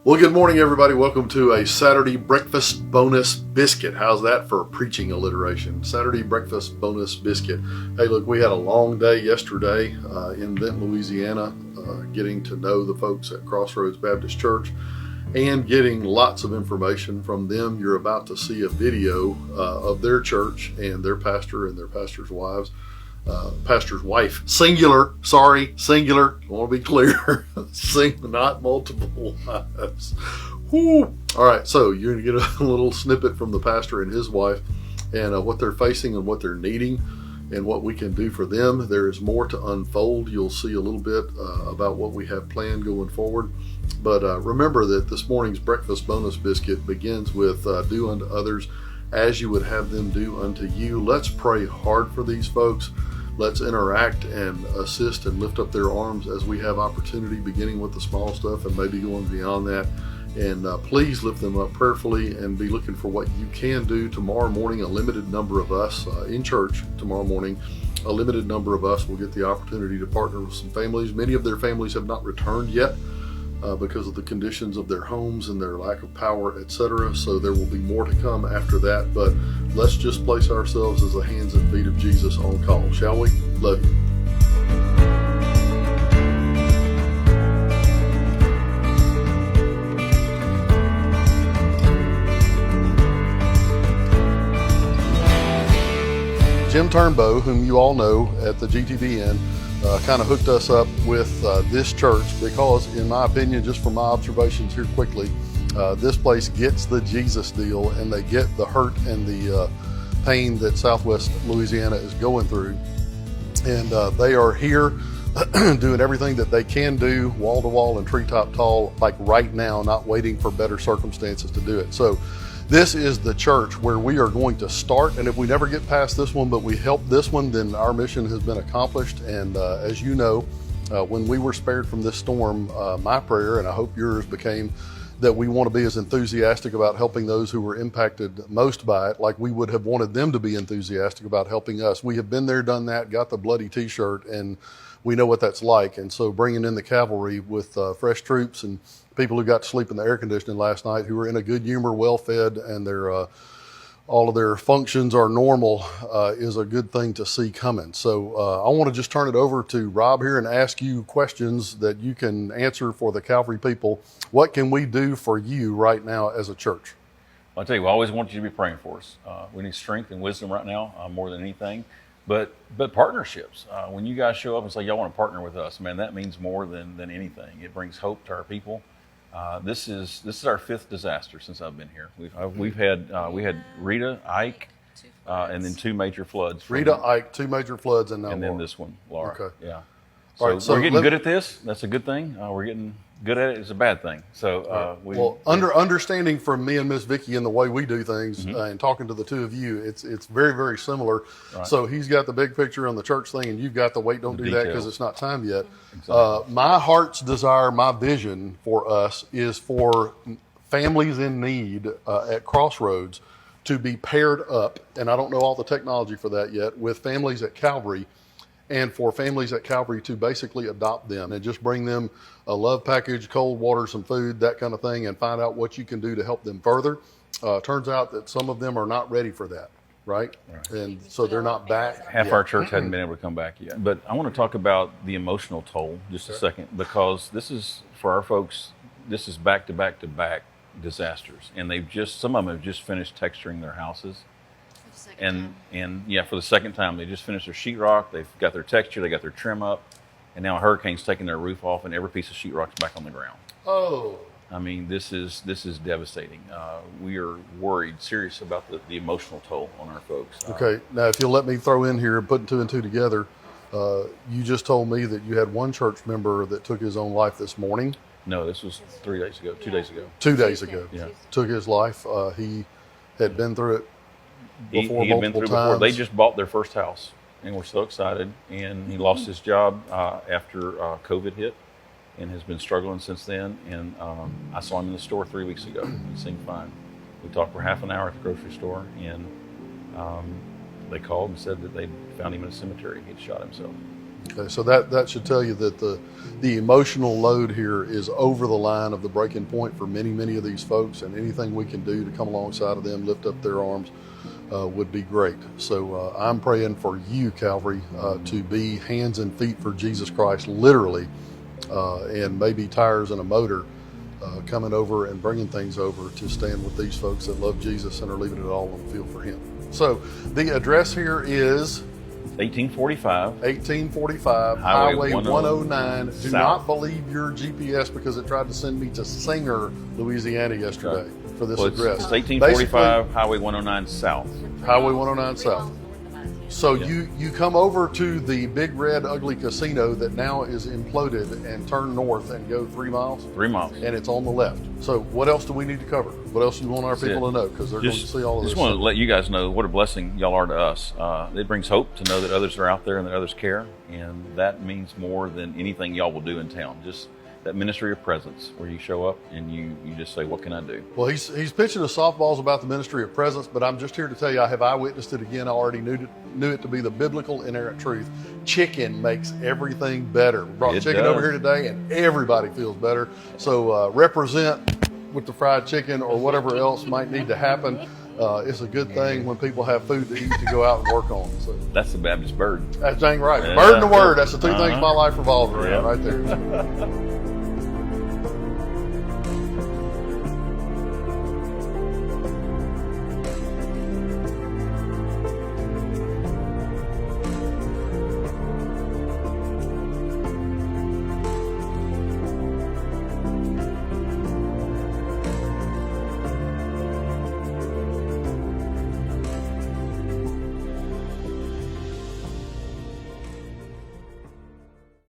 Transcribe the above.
Well, good morning, everybody. Welcome to a Saturday breakfast bonus biscuit. How's that for preaching alliteration? Saturday breakfast bonus biscuit. Hey, look, we had a long day yesterday in Benton, Louisiana, getting to know the folks at Crossroads Baptist Church and getting lots of information from them. You're about to see a video of their church and their pastor and their pastor's wives. Pastor's wife, singular, I want to be clear, not multiple wives. Whew. All right, so you're going to get a little snippet from the pastor and his wife and what they're facing and what they're needing and what we can do for them. There is more to unfold. You'll see a little bit about what we have planned going forward. But remember that this morning's breakfast bonus biscuit begins with do unto others as you would have them do unto you. Let's pray hard for these folks. Let's interact and assist and lift up their arms as we have opportunity, beginning with the small stuff and maybe going beyond that. And please lift them up prayerfully and be looking for what you can do. Tomorrow morning, a limited number of us in church tomorrow morning, a limited number of us will get the opportunity to partner with some families. Many of their families have not returned yet because of the conditions of their homes and their lack of power, etc. So there will be more to come after that. But let's just place ourselves as the hands and feet of Jesus on call, shall we? Love you. Jim Turnbow, whom you all know at the GTBN, kind of hooked us up with this church because, in my opinion, just from my observations here quickly, this place gets the Jesus deal and they get the hurt and the pain that Southwest Louisiana is going through. And they are here doing everything that they can do, wall to wall and treetop tall, like right now, not waiting for better circumstances to do it. So this is the church where we are going to start, and if we never get past this one, but we help this one, then our mission has been accomplished. And as you know, when we were spared from this storm, my prayer, and I hope yours, became that we want to be as enthusiastic about helping those who were impacted most by it, like we would have wanted them to be enthusiastic about helping us. We have been there, done that, got the bloody t-shirt, and we know what that's like. And so bringing in the cavalry with fresh troops and people who got to sleep in the air conditioning last night, who are in a good humor, well fed, and their all of their functions are normal, is a good thing to see coming. So I want to just turn it over to Rob here and ask you questions that you can answer for the Calvary people. What can we do for you right now as a church? Well, I tell you, we always want you to be praying for us. We need strength and wisdom right now more than anything. But partnerships, when you guys show up and say, y'all want to partner with us, man, that means more than anything. It brings hope to our people. This is our fifth disaster since I've been here. We had Rita, Ike, and then two major floods. Rita, Ike, two major floods, and now and then Laura. this one, Laura. Okay. Yeah. All right, so we're getting good at this. That's a good thing. We're getting good at it. It's a bad thing. So understanding from me and Miss Vicky and the way we do things, and talking to the two of you, it's very, very similar. Right. So he's got the big picture on the church thing, and you've got the wait, don't do that because it's not time yet. Exactly. My heart's desire, my vision for us is for families in need at Crossroads to be paired up, and I don't know all the technology for that yet, with families at Calvary, and for families at Calvary to basically adopt them and just bring them a love package, cold water, some food, that kind of thing, and find out what you can do to help them further. Turns out that some of them are not ready for that, right? And so they're not back. Half our church hadn't been able to come back yet. But I want to talk about the emotional toll just a second, because this is, for our folks, this is back to back to back disasters. And some of them have just finished texturing their houses. And yeah, for the second time, they just finished their sheetrock. They've got their texture, they got their trim up, and now a hurricane's taking their roof off, and every piece of sheetrock's back on the ground. Oh, I mean, this is devastating. We are worried, serious about the emotional toll on our folks. okay. Now, if you'll let me throw in here, putting two and two together, you just told me that you had one church member that took his own life this morning. No, this was 3 days ago, 2 days ago. 2 days ago, Yeah. took his life. He had been through it before, he had been through times. before. They just bought their first house, and we're so excited. And he lost his job after COVID hit, and has been struggling since then. And I saw him in the store 3 weeks ago. He seemed fine. We talked for half an hour at the grocery store, and they called and said that they found him in a cemetery. He'd shot himself. Okay, so that should tell you that the emotional load here is over the line of the breaking point for many of these folks, and anything we can do to come alongside of them, lift up their arms, would be great. So I'm praying for you, Calvary, to be hands and feet for Jesus Christ, literally, and maybe tires and a motor, coming over and bringing things over to stand with these folks that love Jesus and are leaving it all on the field for Him. So the address here is 1845 Highway 109. Do South. not believe your GPS, because it tried to send me to Singer, Louisiana yesterday for this address. It's 1845 Highway 109 South. Highway 109 South. So you come over to the big red ugly casino that now is imploded and turn north and go 3 miles. 3 miles. And it's on the left. So what else do we need to cover? What else do you want our people to know? Because they're going to see all of this. Just want to let you guys know what a blessing y'all are to us. It brings hope to know that others are out there and that others care. And that means more than anything y'all will do in town. Just that ministry of presence where you show up and you just say, what can I do? Well, he's pitching us softballs about the ministry of presence, but I'm just here to tell you, I have eyewitnessed it again. I already knew it to be the biblical inerrant truth. Chicken makes everything better. We brought chicken over here today, and everybody feels better. So represent with the fried chicken or whatever else might need to happen. It's a good thing when people have food to eat to go out and work on. So that's the Baptist bird. That's dang right. Yeah. Bird and the word. That's the two things my life revolves around right there.